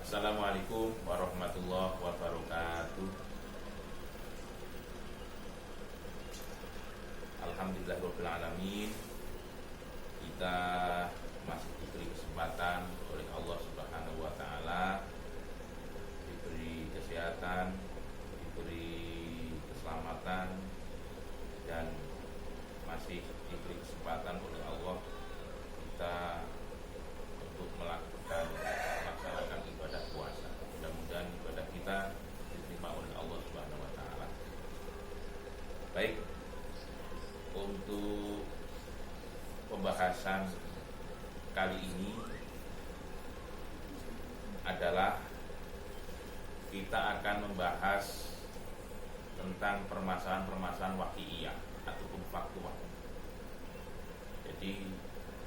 Assalamualaikum warahmatullahi wabarakatuh. Alhamdulillahirabbil alamin. Kita masih diberi kesempatan oleh Allah Subhanahu wa taala, diberi kesehatan, diberi keselamatan, dan masih diberi kesempatan oleh Allah kita untuk melaksanakan ibadah puasa. Mudah-mudahan ibadah kita diterima oleh Allah Subhanahu wa taala. Baik, untuk pembahasan kali ini adalah kita akan membahas tentang permasalahan-permasalahan waqi'iyah ataupun faktual. Jadi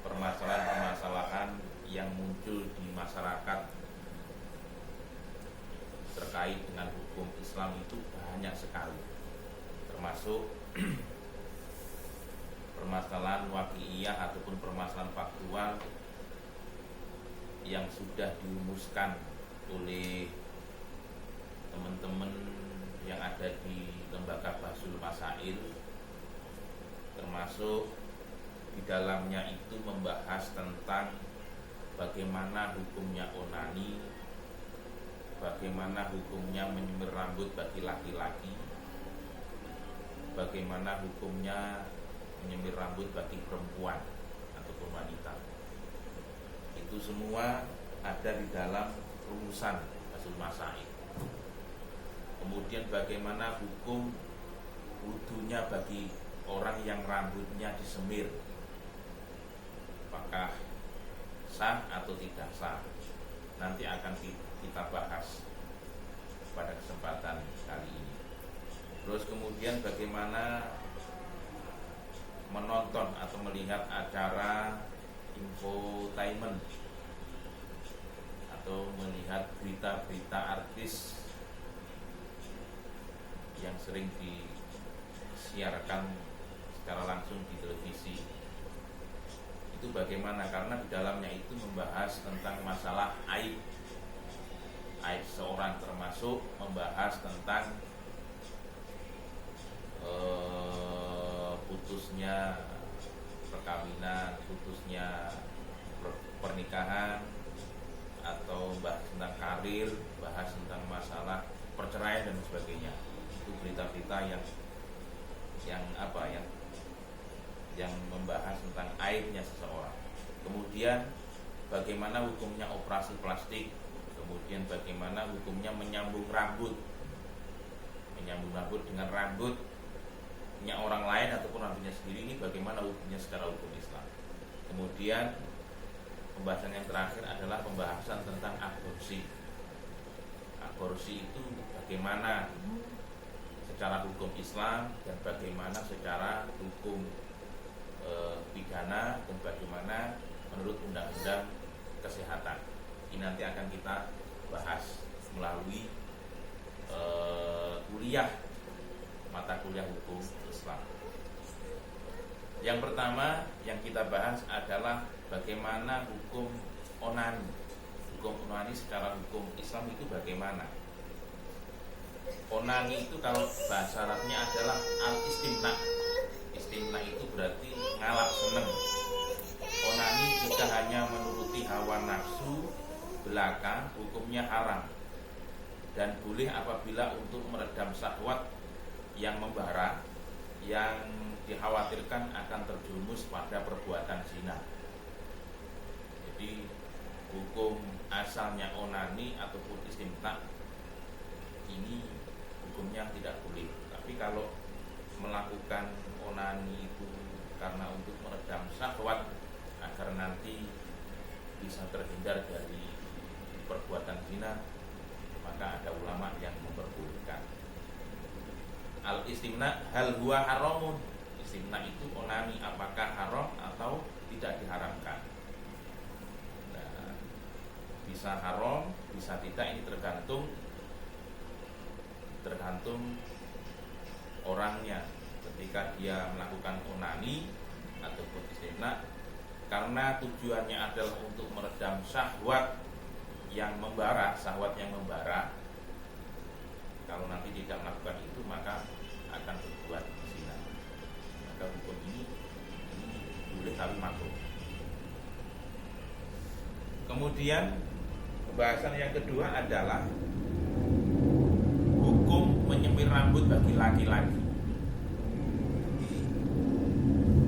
permasalahan-permasalahan yang muncul di masyarakat terkait dengan hukum Islam itu banyak sekali, termasuk permasalahan waqi'iyah ataupun permasalahan faktual yang sudah dirumuskan oleh teman-teman yang ada di lembaga Bahsul Masail, termasuk di dalamnya itu membahas tentang bagaimana hukumnya onani, bagaimana hukumnya menyemir rambut bagi laki-laki, bagaimana hukumnya menyemir rambut bagi perempuan ataupun wanita. Itu semua ada di dalam rumusan Bahsul Masail. Kemudian bagaimana hukum wudunya bagi orang yang rambutnya disemir, apakah sah atau tidak sah, nanti akan kita bahas pada kesempatan kali ini. Terus kemudian bagaimana menonton atau melihat acara infotainment atau melihat berita-berita artis yang sering disiarkan secara langsung di televisi. Itu bagaimana, karena di dalamnya itu membahas tentang masalah aib seorang, termasuk membahas tentang putusnya perkawinan, putusnya pernikahan, atau bahas tentang karir, bahas tentang masalah perceraian dan sebagainya. Itu berita-berita yang membahas tentang aibnya seseorang. Kemudian bagaimana hukumnya operasi plastik, kemudian bagaimana hukumnya menyambung rambut dengan rambutnya orang lain ataupun rambutnya sendiri, ini bagaimana hukumnya secara hukum Islam. Kemudian pembahasan yang terakhir adalah pembahasan tentang aborsi. Aborsi itu bagaimana secara hukum Islam dan bagaimana secara hukum pidana dan bagaimana menurut undang-undang kesehatan. Ini nanti akan kita bahas melalui mata kuliah hukum Islam. Yang pertama yang kita bahas adalah bagaimana hukum onani. Hukum onani secara hukum Islam itu bagaimana? Onani itu kalau bahasa Arabnya adalah al-istimna. Istimna itu berarti ngalap seneng. Onani jika hanya menuruti hawa nafsu belaka, hukumnya haram dan boleh apabila untuk meredam syahwat yang membara, yang dikhawatirkan akan terjerumus pada perbuatan zina. Jadi hukum asalnya onani ataupun istimta ini hukumnya tidak boleh. Tapi kalau melakukan onani itu karena untuk meredam syahwat agar nanti bisa terhindar dari perbuatan zina, maka ada ulama yang memperbolehkan. Al-istimna hal huwa haramun. Istimna itu onani apakah haram atau tidak diharamkan. Nah, bisa haram, bisa tidak, ini tergantung orangnya. Ketika dia melakukan onani ataupun istimna karena tujuannya adalah untuk meredam syahwat yang membara, syahwat yang membara, kalau nanti tidak melakukan itu maka akan berbuat zina. Maka hukum ini boleh tapi makruh. Kemudian pembahasan yang kedua adalah hukum menyemir rambut bagi laki-laki.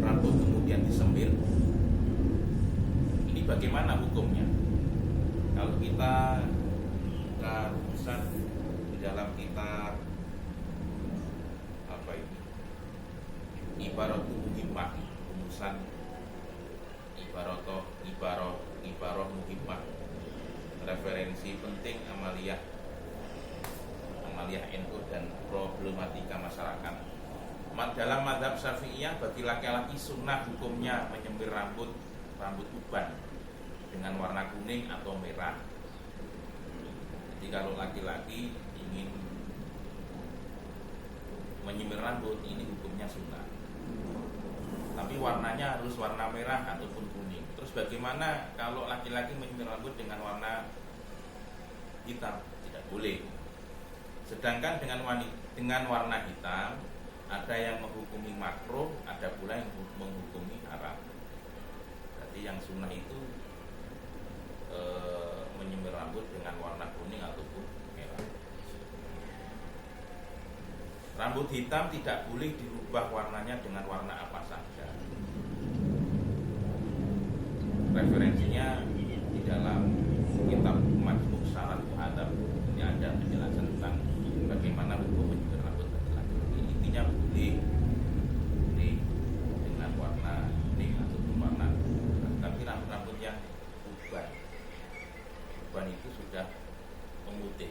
Rambut kemudian disemir, ini bagaimana hukumnya? Kalau kita rumusan di dalam kitab apa ini? Ibarat muhimmah, rumusan ibarat muhimmah, referensi penting amaliyah NU dan problematika masyarakat. Dalam mazhab Syafi'iyah bagi laki-laki sunnah hukumnya menyemir rambut uban dengan warna kuning atau merah. Jadi kalau laki-laki ingin menyemir rambut, ini hukumnya sunnah. Tapi warnanya harus warna merah ataupun kuning. Terus bagaimana kalau laki-laki menyemir rambut dengan warna hitam? Tidak boleh. Sedangkan dengan warna hitam ada yang menghukumi makruh, ada pula yang menghukumi haram. Jadi yang sunnah itu menyemir rambut dengan warna kuning ataupun merah. Rambut hitam tidak boleh dirubah warnanya dengan warna apa saja. Referensinya di dalam kitab Majmu' Syarat Muhadzab. Ini ada penjelasan tentang bagaimana hukum menyemir rambut laki-laki. Intinya boleh dengan warna kuning ataupun warna merah. Tapi rambut yang uban itu sudah memutih.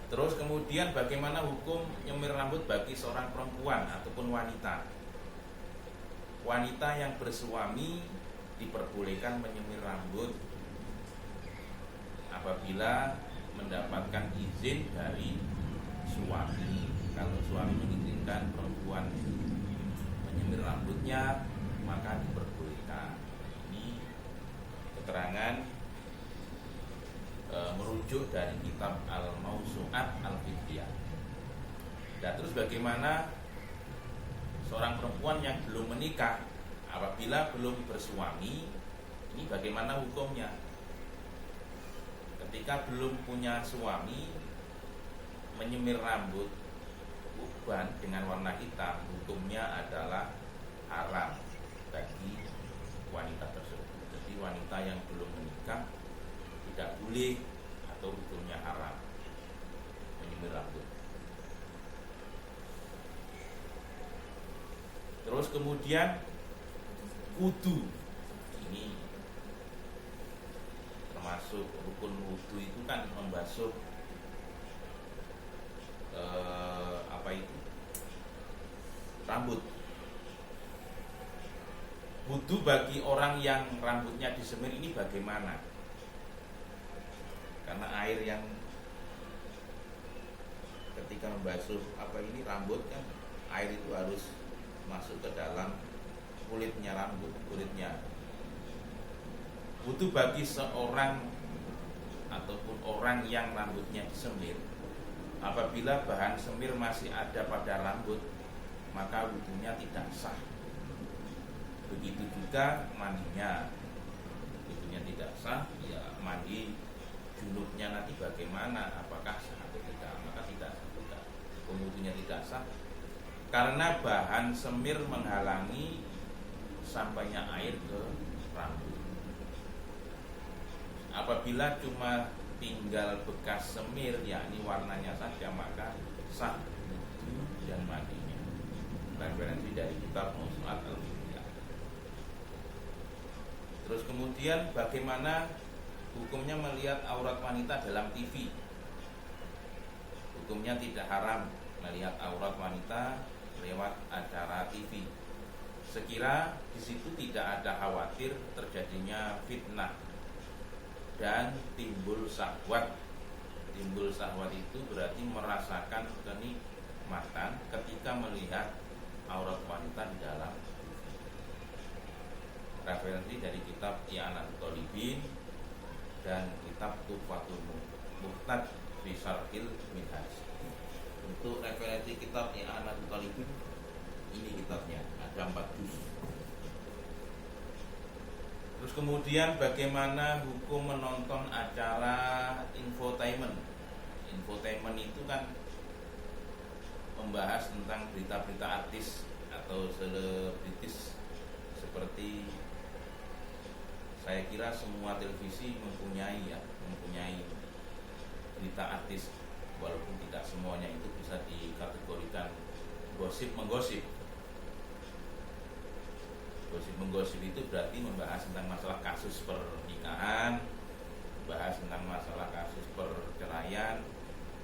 Terus kemudian bagaimana hukum nyemir rambut bagi seorang perempuan ataupun wanita? Wanita yang bersuami diperbolehkan menyemir rambut apabila mendapatkan izin dari suami. Kalau suami mengizinkan perempuan menyemir rambutnya, maka diperbolehkan. Ini keterangan merujuk dari kitab Al-Mawsu'at Al-Fiqhiyah. Dan terus bagaimana seorang perempuan yang belum menikah apabila belum bersuami, ini bagaimana hukumnya? Ketika belum punya suami menyemir rambut uban dengan warna hitam, hukumnya adalah haram bagi wanita tersebut. Jadi wanita yang belum menikah tidak boleh atau hukumnya haram menyemir rambut. Terus kemudian wudu, ini termasuk rukun wudu itu kan membasuh rambut. Wudu bagi orang yang rambutnya disemir ini bagaimana? Karena air yang ketika membasuh rambut kan air itu harus masuk ke dalam kulitnya rambut, kulitnya. Wudu bagi seorang ataupun orang yang rambutnya disemir, apabila bahan semir masih ada pada rambut, maka wudunya tidak sah. Begitu juga mandinya, wudunya tidak sah. Ya mandi junubnya nanti bagaimana? Apakah sah atau tidak? Maka tidak sah juga. Wudunya tidak sah karena bahan semir menghalangi sampainya air ke rambut. Apabila cuma tinggal bekas semir, yakni warnanya saja, maka sah wudu dan mandinya. Referensi dari kitab Mawsu'at Al-Fiqhiyah. Terus kemudian bagaimana hukumnya melihat aurat wanita dalam TV? Hukumnya tidak haram melihat aurat wanita lewat acara TV, sekira di situ tidak ada khawatir terjadinya fitnah dan timbul syahwat. Timbul syahwat itu berarti merasakan kenikmatan ketika melihat aurat wanita di dalam. Referensi dari kitab I'anatul Talibin dan kitab Tuhfatul Muhtad fi Syarhil Minhaj. Untuk referensi kitab I'anatul Talibin, ini kitabnya, ada 4 juz. Terus kemudian bagaimana hukum menonton acara infotainment. Infotainment itu kan membahas tentang berita-berita artis atau selebritis. Seperti saya kira semua televisi mempunyai berita artis, walaupun tidak semuanya itu bisa dikategorikan gosip-menggosip. Gosip-menggosip itu berarti membahas tentang masalah kasus pernikahan, bahas tentang masalah kasus perceraian,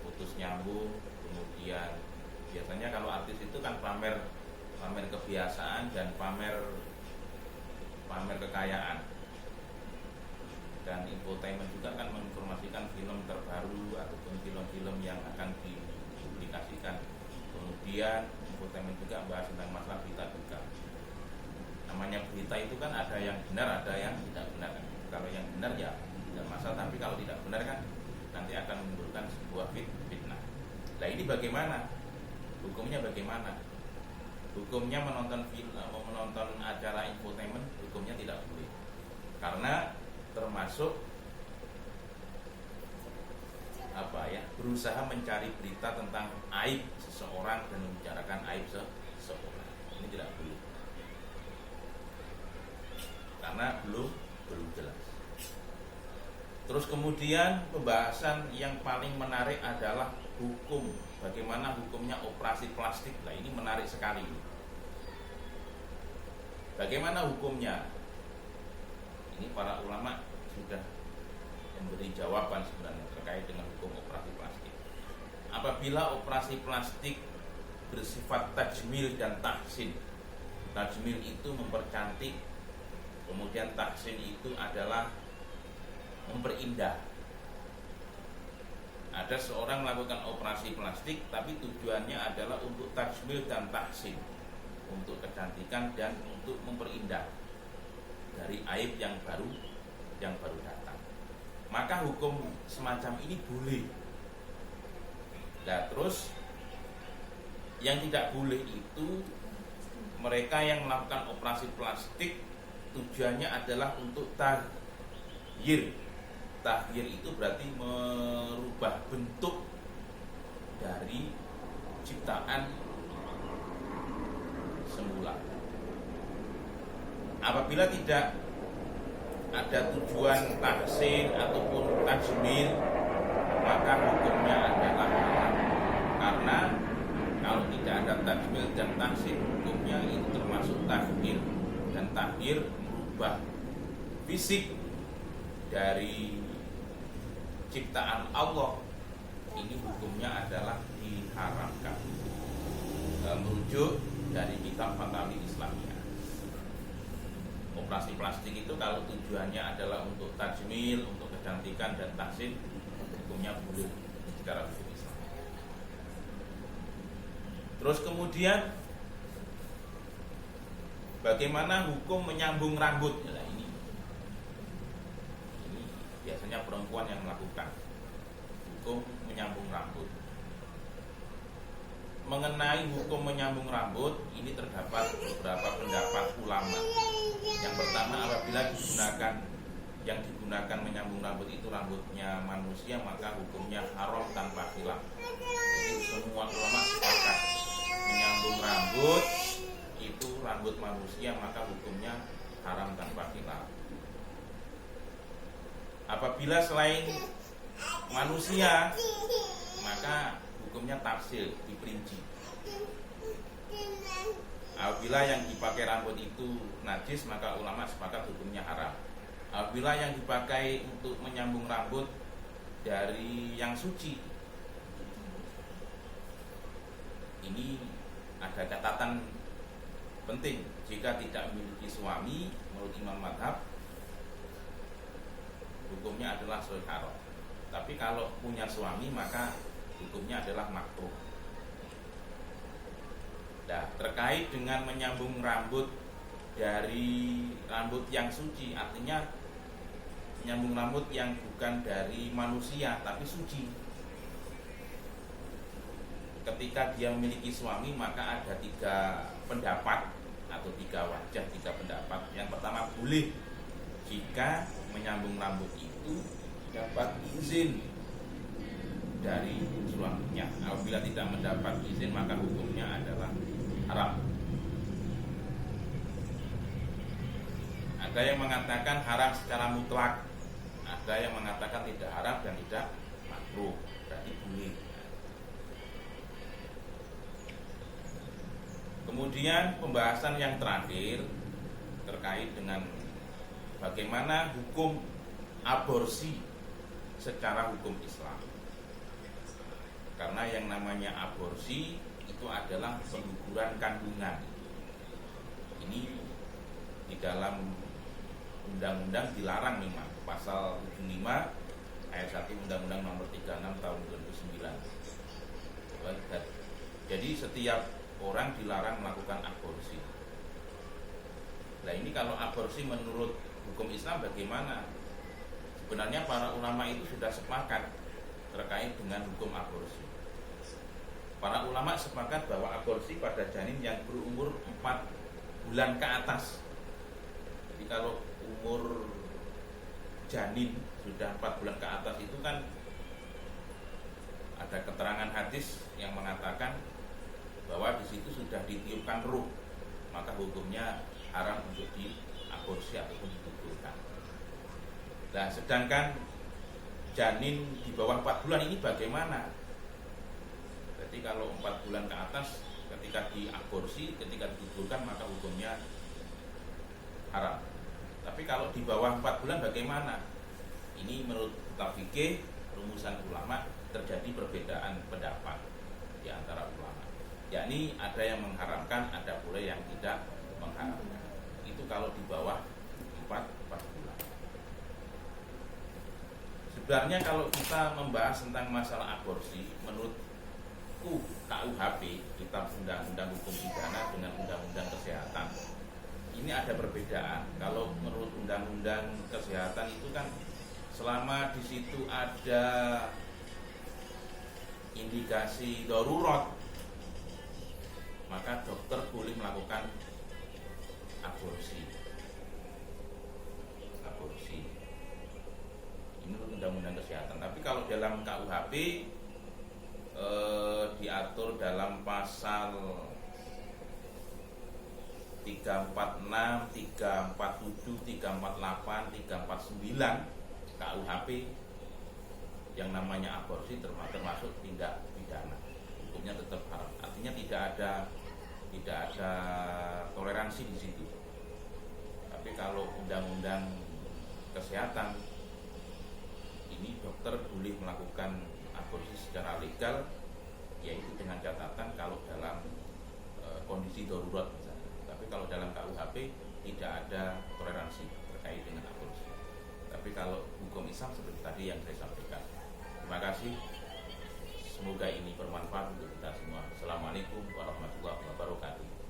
putus nyambung. Kemudian biasanya kalau artis itu kan pamer kebiasaan dan pamer kekayaan. Dan infotainment juga kan menginformasikan film terbaru ataupun film-film yang akan dipublikasikan. Kemudian infotainment juga membahas tentang masalah berita-berita. Namanya berita itu kan ada yang benar, ada yang tidak benar. Kalau yang benar ya tidak masalah, tapi kalau tidak benar kan nanti akan menimbulkan sebuah fitnah. Nah, ini bagaimana? Hukumnya bagaimana? Hukumnya menonton acara infotainment, hukumnya tidak boleh. Karena termasuk berusaha mencari berita tentang aib seseorang dan membicarakan aib seseorang. Ini tidak boleh. Karena belum jelas. Terus kemudian pembahasan yang paling menarik adalah hukum. Bagaimana hukumnya operasi plastik. Nah, ini menarik sekali. Bagaimana hukumnya? Ini para ulama sudah memberi jawaban sebenarnya terkait dengan hukum operasi plastik. Apabila operasi plastik bersifat tajmil dan tahsin. Tajmil itu mempercantik, kemudian tahsin itu adalah memperindah. Ada seorang melakukan operasi plastik tapi tujuannya adalah untuk tajmil dan tahsin, untuk kecantikan dan untuk memperindah dari aib yang baru datang. Maka hukum semacam ini boleh. Nah, terus yang tidak boleh itu mereka yang melakukan operasi plastik tujuannya adalah untuk tahyir. Tahyir itu berarti merubah bentuk dari ciptaan semula. Apabila tidak ada tujuan tahsin ataupun tajmil, maka hukumnya adalah haram. Karena kalau tidak ada tajmil dan tahsin, hukumnya itu termasuk tahyir. Dan tahyir merubah fisik dari ciptaan Allah. Ini hukumnya adalah diharamkan. Merujuk dari kitab Fatawi Islamiyah. Operasi plastik itu kalau tujuannya adalah untuk tajmil, untuk kecantikan dan tahsin, hukumnya boleh secara hukum Islam. Terus kemudian bagaimana hukum menyambung rambut? Nah, ini biasanya perempuan yang melakukan hukum menyambung rambut. Mengenai hukum menyambung rambut, ini terdapat beberapa pendapat ulama. Yang pertama, apabila yang digunakan menyambung rambut itu rambutnya manusia, maka hukumnya haram tanpa khilaf. Jadi semua ulama sepakat menyambung rambut itu rambut manusia, maka hukumnya haram tanpa khilaf. Apabila selain manusia, maka hukumnya tafsil, diperinci. Apabila yang dipakai rambut itu najis, maka ulama sepakat hukumnya haram. Apabila yang dipakai untuk menyambung rambut dari yang suci, ini ada catatan penting. Jika tidak memiliki suami, menurut Imam Madhab, hukumnya adalah sahih haram. Tapi kalau punya suami, maka hukumnya adalah makruh. Nah, terkait dengan menyambung rambut dari rambut yang suci, artinya menyambung rambut yang bukan dari manusia tapi suci. Ketika dia memiliki suami, maka ada 3 pendapat atau 3 wajah, 3 pendapat. Yang pertama, boleh jika menyambung rambut itu dapat izin dari suaminya. Apabila tidak mendapat izin, maka hukumnya adalah haram. Ada yang mengatakan haram secara mutlak, ada yang mengatakan tidak haram dan tidak makruh, berarti boleh. Kemudian pembahasan yang terakhir terkait dengan bagaimana hukum aborsi secara hukum Islam. Karena yang namanya aborsi itu adalah pengguguran kandungan. Ini di dalam undang-undang dilarang memang, pasal 75 ayat 1 Undang-Undang Nomor 36 tahun 2009. Jadi setiap orang dilarang melakukan aborsi. Nah ini kalau aborsi menurut hukum Islam bagaimana? Sebenarnya para ulama itu sudah sepakat terkait dengan hukum aborsi. Para ulama sepakat bahwa aborsi pada janin yang berumur 4 bulan ke atas. Jadi kalau umur janin sudah 4 bulan ke atas itu kan ada keterangan hadis yang mengatakan bahwa di situ sudah ditiupkan ruh, maka hukumnya haram untuk diaborsi ataupun digugurkan. Nah, sedangkan janin di bawah 4 bulan ini bagaimana? Jadi kalau 4 bulan ke atas ketika diaborsi, ketika digugurkan maka hukumnya haram. Tapi kalau di bawah 4 bulan bagaimana? Ini menurut kitab fikih, rumusan ulama terjadi perbedaan pendapat di antara ulama. Yakni ada yang mengharamkan, ada pula yang tidak mengharamkan. Itu kalau di bawah 4 bulan. Sebenarnya kalau kita membahas tentang masalah aborsi, menurut KUHP, Kitab Undang-Undang Hukum Pidana dengan Undang-Undang Kesehatan, ini ada perbedaan. Kalau menurut Undang-Undang Kesehatan itu kan selama di situ ada indikasi darurat, maka dokter boleh melakukan aborsi. Ini Undang-Undang Kesehatan. Tapi kalau dalam KUHP diatur dalam pasal 346, 347, 348, 349 KUHP yang namanya aborsi termasuk tindak pidana. Hukumnya tetap haram. Artinya tidak ada toleransi di situ. Tapi kalau undang-undang kesehatan ini dokter boleh melakukan aborsi secara legal, yaitu dengan catatan kalau dalam kondisi darurat misalnya. Tapi kalau dalam KUHP tidak ada toleransi terkait dengan aborsi. Tapi kalau hukum Islam seperti tadi yang saya sampaikan. Terima kasih. Semoga ini bermanfaat untuk kita semua. Assalamualaikum warahmatullahi wabarakatuh.